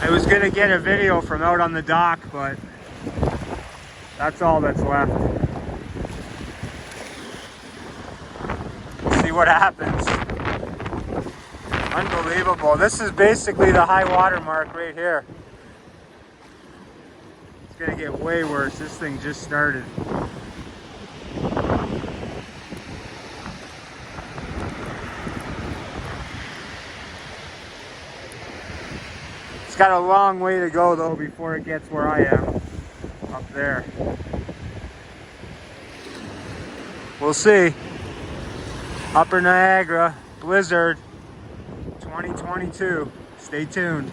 I was gonna get a video from out on the dock, but that's all that's left. See what happens. Unbelievable. This is basically the high water mark right here. It's gonna get way worse. This thing just started. It's got a long way to go though before it gets where I am, up there. We'll see. Upper Niagara, blizzard, 2022. Stay tuned.